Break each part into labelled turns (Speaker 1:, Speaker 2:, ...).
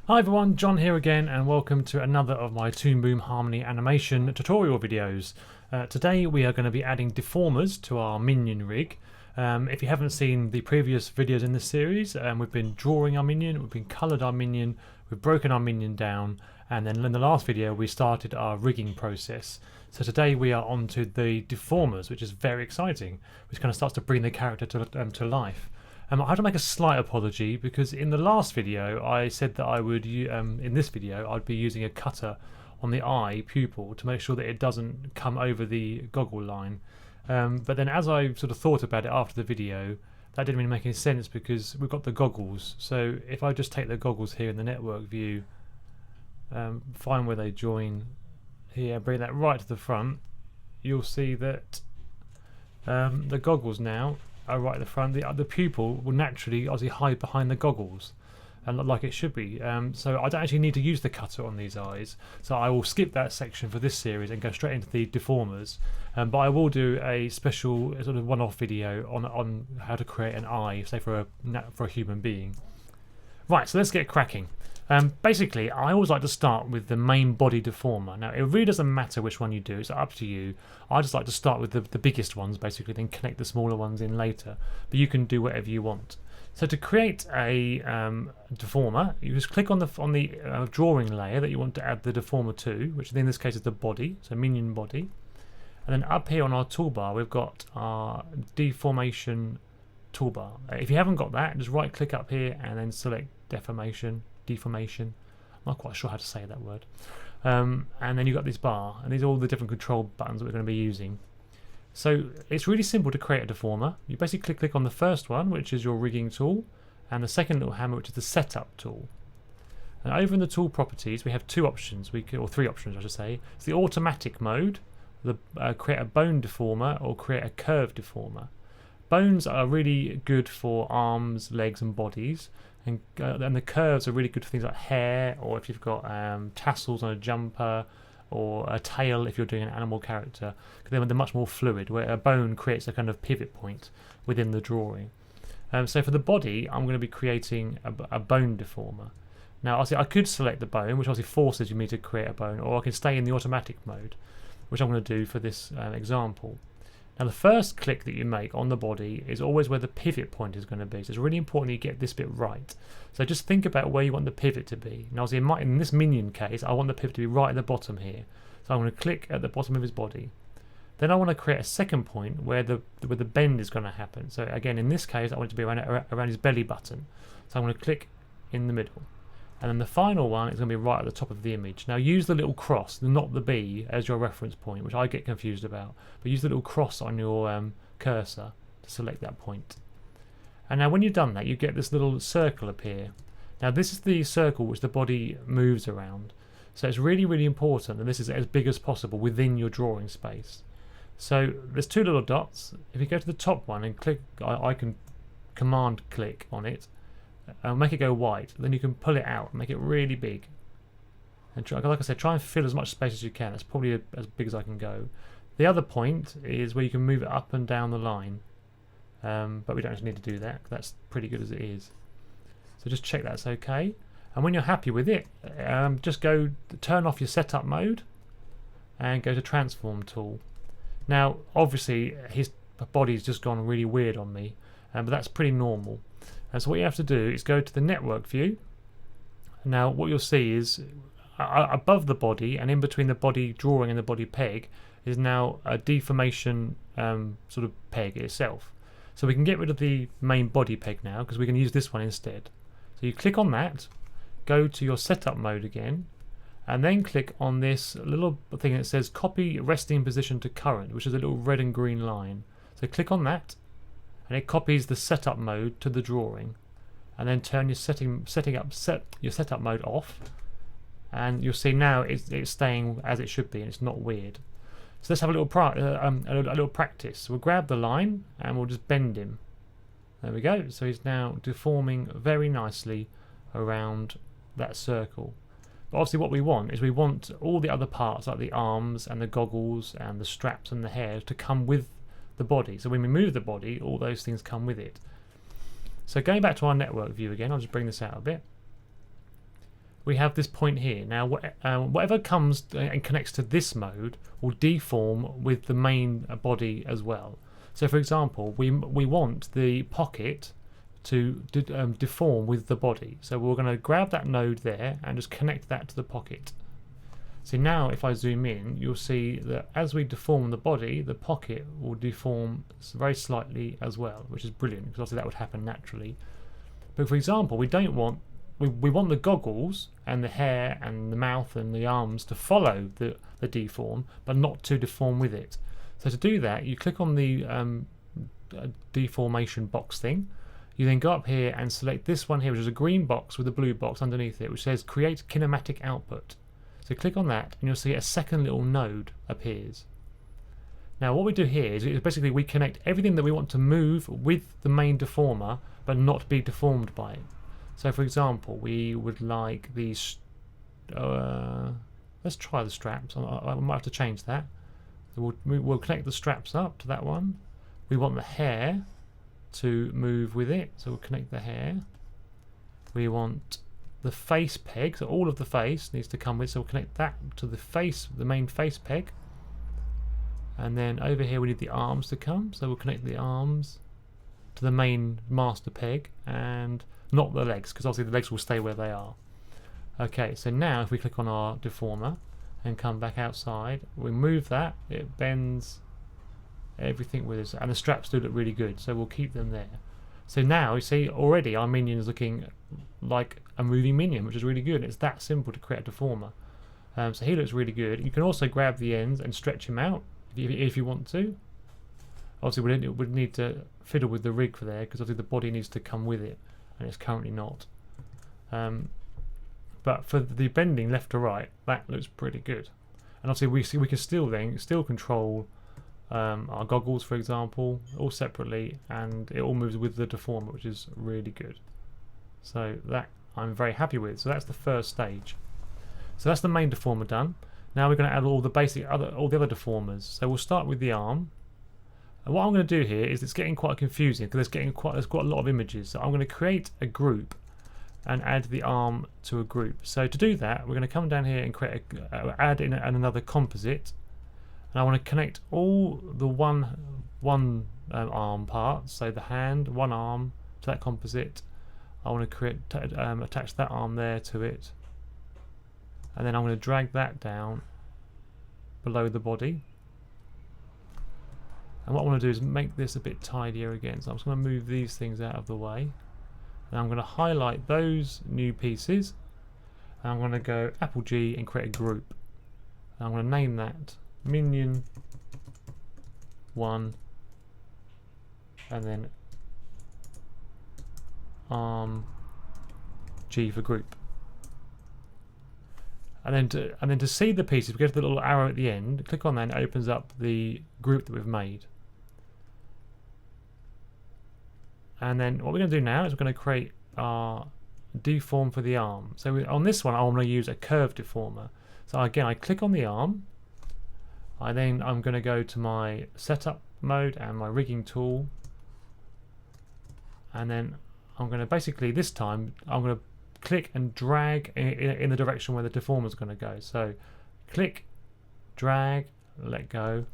Speaker 1: Hi everyone, John here again and welcome to another of my Toon Boom Harmony Animation tutorial videos. Today we are going to be adding deformers to our Minion rig. If you haven't seen the previous videos in this series, we've been drawing our Minion, we've been coloured our Minion, we've broken our Minion down, and then in the last video we started our rigging process. So today we are on to the deformers, which is very exciting, which kind of starts to bring the character to life. I have to make a slight apology because in the last video I said that I would, in this video, I'd be using a cutter on the eye pupil to make sure that it doesn't come over the goggle line. But then as I sort of thought about it after the video, that didn't really make any sense because we've got the goggles. So if I just take the goggles here in the network view, find where they join here, bring that right to the front, you'll see that the goggles now are right at the front. The pupil will naturally obviously hide behind the goggles, and like it should be. So I don't actually need to use the cutter on these eyes. So I will skip that section for this series and go straight into the deformers. But I will do a special sort of one-off video on how to create an eye, say for a human being. Right, so let's get cracking. Basically, I always like to start with the main body deformer. Now, it really doesn't matter which one you do, it's up to you. I just like to start with the biggest ones, basically, then connect the smaller ones in later. But you can do whatever you want. So to create a deformer, you just click on the drawing layer that you want to add the deformer to, which in this case is the body, so Minion body. And then up here on our toolbar, we've got our Deformation toolbar. If you haven't got that, just right click up here and then select Deformation. I'm not quite sure how to say that word. And then you've got this bar, and these are all the different control buttons that we're going to be using. So it's really simple to create a deformer. You basically click on the first one, which is your rigging tool, and the second little hammer, which is the setup tool. And over in the tool properties, we have two options, or three options I should say. It's the automatic mode, create a bone deformer or create a curve deformer. Bones are really good for arms, legs and bodies, and the curves are really good for things like hair, or if you've got tassels on a jumper, or a tail if you're doing an animal character, because they're much more fluid, where a bone creates a kind of pivot point within the drawing. So for the body, I'm going to be creating a bone deformer. Now obviously I could select the bone, which obviously forces me to create a bone, or I can stay in the automatic mode, which I'm going to do for this example. Now the first click that you make on the body is always where the pivot point is going to be, so it's really important you get this bit right. So just think about where you want the pivot to be. Now obviously in this Minion case, I want the pivot to be right at the bottom here. So I'm going to click at the bottom of his body. Then I want to create a second point where the bend is going to happen. So again, in this case, I want it to be around his belly button. So I'm going to click in the middle. And then the final one is going to be right at the top of the image. Now use the little cross, not the B, as your reference point, which I get confused about. But use the little cross on your cursor to select that point. And now when you've done that, you get this little circle appear. Now this is the circle which the body moves around. So it's really, really important that this is as big as possible within your drawing space. So there's two little dots. If you go to the top one and click, I can command click on it. Make it go white, then you can pull it out and make it really big, and like I said, try and fill as much space as you can. That's probably as big as I can go. The other point is where you can move it up and down the line, but we don't actually need to do that. That's pretty good as it is. So just check that's okay, and when you're happy with it, just go turn off your setup mode and go to transform tool. Now obviously his body's just gone really weird on me, but that's pretty normal. And so what you have to do is go to the network view. Now what you'll see is above the body and in between the body drawing and the body peg is now a deformation sort of peg itself. So we can get rid of the main body peg now because we can use this one instead. So you click on that, go to your setup mode again, and then click on this little thing that says copy resting position to current, which is a little red and green line. So click on that, and it copies the setup mode to the drawing, and then turn your set your setup mode off, and you'll see now it's staying as it should be and it's not weird. So let's have a little practice. We'll grab the line and we'll just bend him. There we go. So he's now deforming very nicely around that circle. But obviously what we want is all the other parts like the arms and the goggles and the straps and the hair to come with the body. So when we move the body, all those things come with it. So going back to our network view again, I'll just bring this out a bit. we have this point here. Now whatever comes and connects to this mode will deform with the main body as well. So for example, we want the pocket to deform with the body. So we're going to grab that node there and just connect that to the pocket. So now if I zoom in, you'll see that as we deform the body, the pocket will deform very slightly as well, which is brilliant because obviously that would happen naturally. But for example, we want the goggles and the hair and the mouth and the arms to follow the deform, but not to deform with it. So to do that, you click on the deformation box thing. You then go up here and select this one here, which is a green box with a blue box underneath it, which says create kinematic output. So click on that and you'll see a second little node appears. Now what we do here is basically we connect everything that we want to move with the main deformer but not be deformed by it. So for example, we would like these, let's try the straps. I might have to change that. So we'll connect the straps up to that one. We want the hair to move with it, so we'll connect the hair. We want the face peg, so all of the face needs to come with, so we'll connect that to the face, the main face peg. And then over here we need the arms to come, so we'll connect the arms to the main master peg and not the legs, because obviously the legs will stay where they are. Okay, so now if we click on our deformer and come back outside, we move that, it bends everything with us, and the straps do look really good, so we'll keep them there. So now you see already our minion is looking like a moving minion, which is really good. It's that simple to create a deformer. So he looks really good. You can also grab the ends and stretch him out if you want to. Obviously we would need to fiddle with the rig for there, because obviously the body needs to come with it, and it's currently not. But for the bending left to right, that looks pretty good. And obviously we can still control our goggles, for example, all separately, and it all moves with the deformer, which is really good. So that I'm very happy with. So that's the first stage. So that's the main deformer done. Now we're going to add all the other deformers. So we'll start with the arm. And what I'm going to do here is it's getting quite confusing because there's quite a lot of images. So I'm going to create a group and add the arm to a group. So to do that, we're going to come down here and add in another composite. And I want to connect all the one arm parts, so the hand, one arm, to that composite. I want to attach that arm there to it, and then I'm going to drag that down below the body. And what I want to do is make this a bit tidier again. So I'm just going to move these things out of the way, and I'm going to highlight those new pieces, and I'm going to go Apple G and create a group. And I'm going to name that Minion 1, and then arm G for group. And then to see the pieces, we go to the little arrow at the end, click on that, and it opens up the group that we've made. And then what we're going to do now is we're going to create our deform for the arm. So on this one, I want to use a curve deformer. So again, I click on the arm. I'm going to go to my setup mode and my rigging tool, and then I'm going to basically this time I'm going to click and drag in the direction where the deformer is going to go. So click, drag, let go,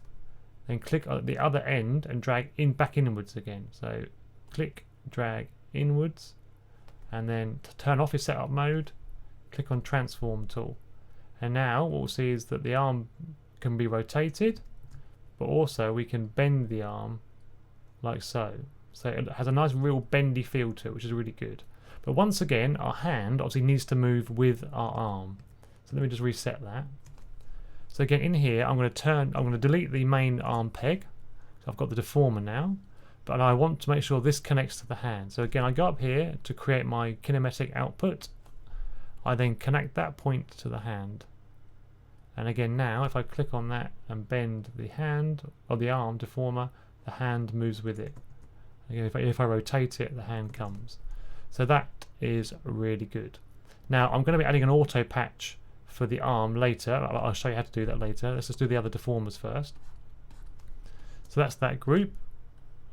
Speaker 1: then click at the other end and drag back inwards again. So click, drag inwards, and then to turn off your setup mode, click on transform tool. And now what we'll see is that the arm can be rotated, but also we can bend the arm like so. So it has a nice real bendy feel to it, which is really good. But once again, our hand obviously needs to move with our arm. So let me just reset that. So again, in here, I'm going to delete the main arm peg. So I've got the deformer now, but I want to make sure this connects to the hand. So again, I go up here to create my kinematic output. I then connect that point to the hand. And again now, if I click on that and bend the hand, or the arm deformer, the hand moves with it. Again, if I rotate it, the hand comes. So that is really good. Now I'm going to be adding an auto patch for the arm later. I'll show you how to do that later. Let's just do the other deformers first. So that's that group.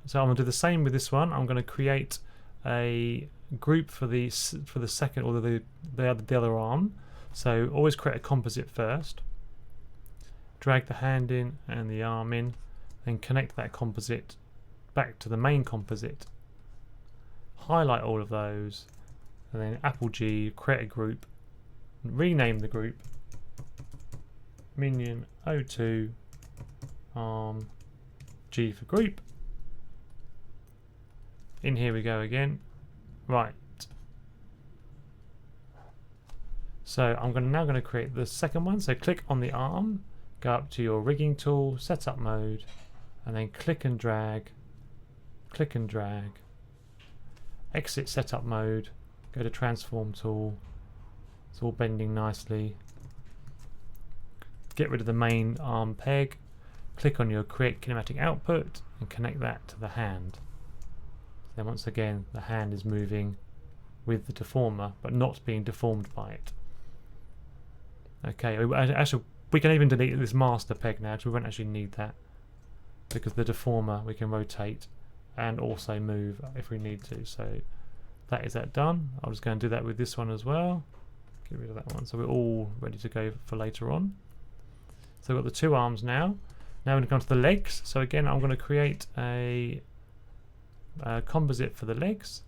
Speaker 1: So I'm going to do the same with this one. I'm going to create a group for the second or the other arm. So always create a composite first. Drag the hand in and the arm in, then connect that composite back to the main composite. Highlight all of those, and then Apple G, create a group, rename the group Minion 02 arm G for group. In here we go again. Right. So I'm now going to create the second one. So click on the arm, go up to your rigging tool, setup mode, and then click and drag, exit setup mode, go to transform tool. It's all bending nicely. Get rid of the main arm peg, click on your create kinematic output and connect that to the hand. Then once again the hand is moving with the deformer but not being deformed by it. Okay, actually we can even delete this master peg now because we won't actually need that, because the deformer we can rotate and also move if we need to. So that is that done. I'm just going to do that with this one as well. Get rid of that one, so we're all ready to go for later on. So we've got the two arms now. Now we're going to come to the legs. So again, I'm going to create a composite for the legs,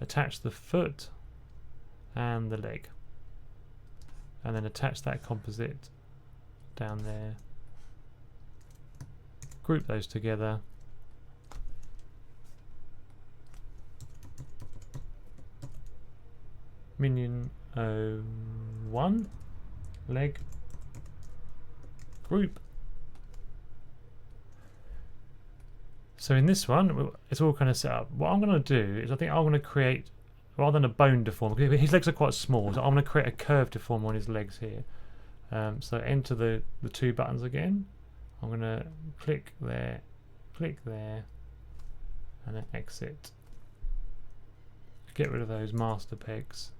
Speaker 1: attach the foot and the leg, and then attach that composite down there. Group those together. Minion 01 leg group. So in this one, it's all kind of set up. What I'm going to do is I think I'm going to create, rather than a bone deformer, because his legs are quite small, so I'm going to create a curve deformer on his legs here. So enter the two buttons again. I'm going to click there, and then exit. Get rid of those master pegs.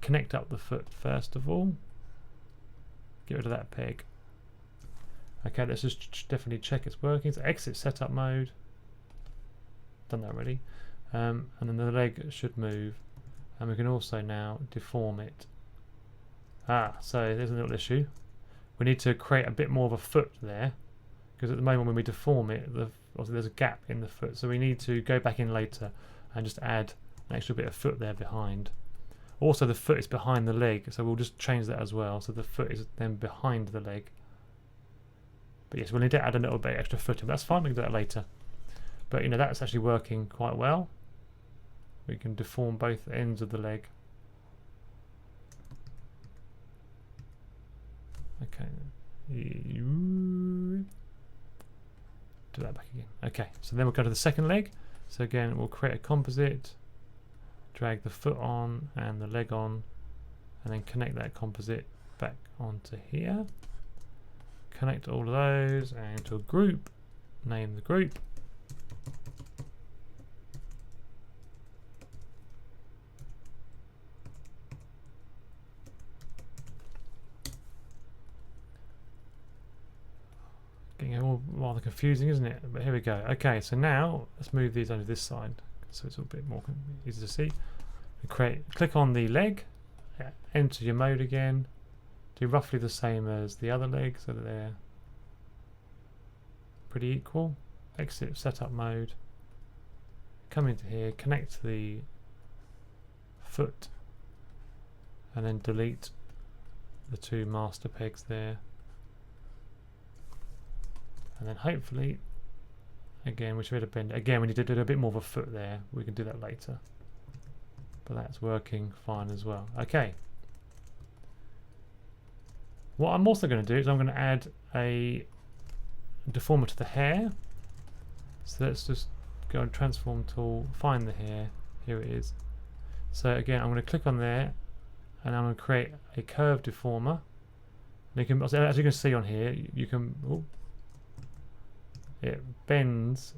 Speaker 1: Connect up the foot first of all. Get rid of that peg. Okay, let's just definitely check it's working. So exit setup mode. Done that already. And then the leg should move. And we can also now deform it. So there's a little issue. We need to create a bit more of a foot there, because at the moment when we deform it, obviously there's a gap in the foot. So we need to go back in later and just add an extra bit of foot there behind. Also the foot is behind the leg, so we'll just change that as well. So the foot is then behind the leg. But yes, we'll need to add a little bit extra foot in. That's fine, we can do that later. But you know, that's actually working quite well. We can deform both ends of the leg. Okay. Do that back again. Okay, so then we'll go to the second leg. So again, we'll create a composite, drag the foot on and the leg on, and then connect that composite back onto here. Connect all of those and to a group, name the group. Getting all rather confusing, isn't it? But here we go. Okay, so now let's move these over this side so it's a bit more easy to see. Click on the leg, enter your mode again. Do roughly the same as the other leg so that they're pretty equal. Exit setup mode. Come into here, connect the foot, and then delete the two master pegs there. And then hopefully, again, we should have bend. Again, we need to do a bit more of a foot there. We can do that later. But that's working fine as well. Okay. What I'm also going to do is I'm going to add a deformer to the hair. So let's just go and transform tool, find the hair. Here it is. So again, I'm going to click on there, and I'm going to create a curve deformer. And you can, as you can see on here, you can. It bends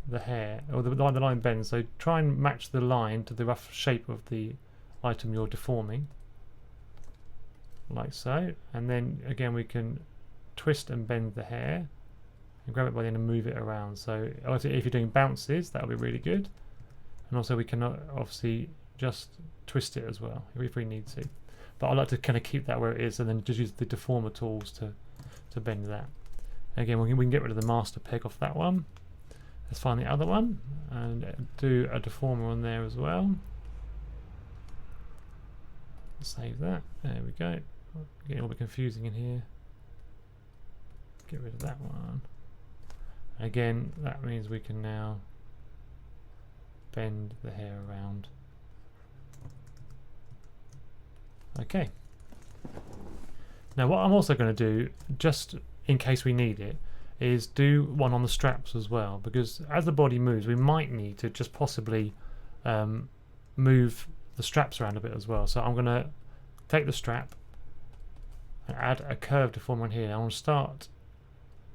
Speaker 1: the hair, or the line bends. So try and match the line to the rough shape of the item you're deforming. Like so, and then again we can twist and bend the hair and grab it by the end and move it around. So if you're doing bounces, that'll be really good. and also we can obviously just twist it as well if we need to. But I like to kind of keep that where it is and then just use the deformer tools to bend that. Again, we can get rid of the master peg off that one. Let's find the other one and do a deformer on there as well. Save that. There we go. Getting all the confusing in here. Get rid of that one. Again, that means we can now bend the hair around. Okay. Now what I'm also going to do, just in case we need it, is do one on the straps as well, because as the body moves we might need to just possibly move the straps around a bit as well. So I'm going to take the strap and add a curve deformer on here. I want to start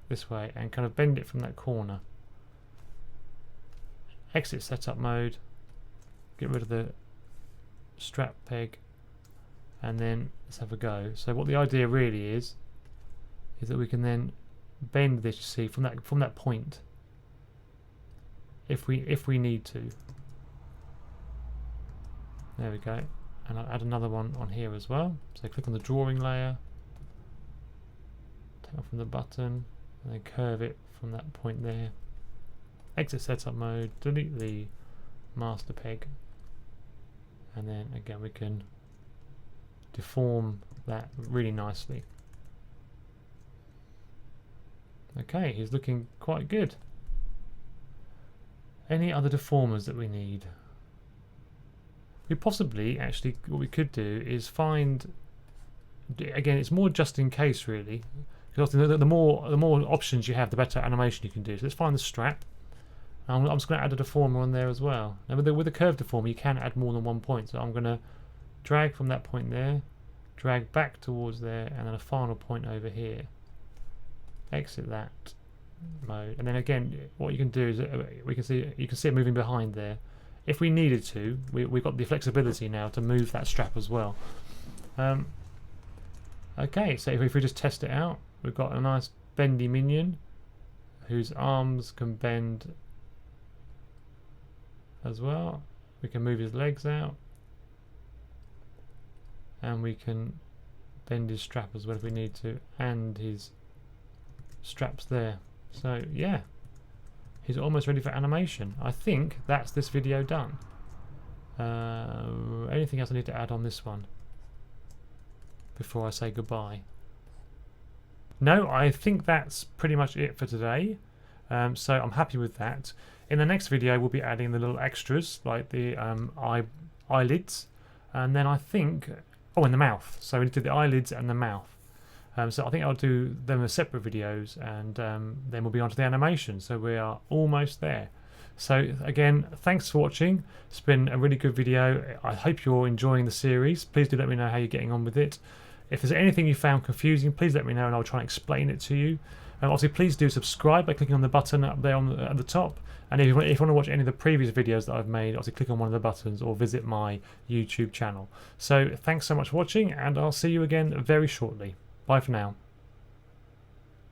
Speaker 1: this way and kind of bend it from that corner. Exit setup mode, get rid of the strap peg, and then let's have a go. So what the idea really is that we can then bend this, you see, from that point if we need to. There we go. And I'll add another one on here as well. So click on the drawing layer, take off from the button, and then curve it from that point there. Exit setup mode, delete the master peg, and then again we can deform that really nicely. Okay, he's looking quite good. Any other deformers that we need? We possibly, actually, what we could do is find, again, it's more just in case really, because the more options you have, the better animation you can do. So let's find the strap. I'm just going to add a deformer on there as well. Now with the curved deformer you can add more than one point, so I'm going to drag from that point there, drag back towards there, and then a final point over here. Exit that mode, and then again what you can do is you can see it moving behind there. If we needed to, we've got the flexibility now to move that strap as well. Okay, so if we just test it out, we've got a nice bendy minion whose arms can bend as well. We can move his legs out, and we can bend his strap as well if we need to, and his straps there. So yeah, he's almost ready for animation. I think that's this video done. Anything else I need to add on this one before I say goodbye? No, I think that's pretty much it for today. So I'm happy with that. In the next video we'll be adding the little extras like the eyelids, and then I think, oh, and the mouth. So we need to do the eyelids and the mouth. So I think I'll do them as separate videos, and then we'll be on to the animation. So we are almost there. So again, thanks for watching. It's been a really good video. I hope you're enjoying the series. Please do let me know how you're getting on with it. If there's anything you found confusing, please let me know and I'll try and explain it to you. Obviously, please do subscribe by clicking on the button up there at the top. And if you want to watch any of the previous videos that I've made, obviously click on one of the buttons or visit my YouTube channel. So thanks so much for watching, and I'll see you again very shortly. Bye for now.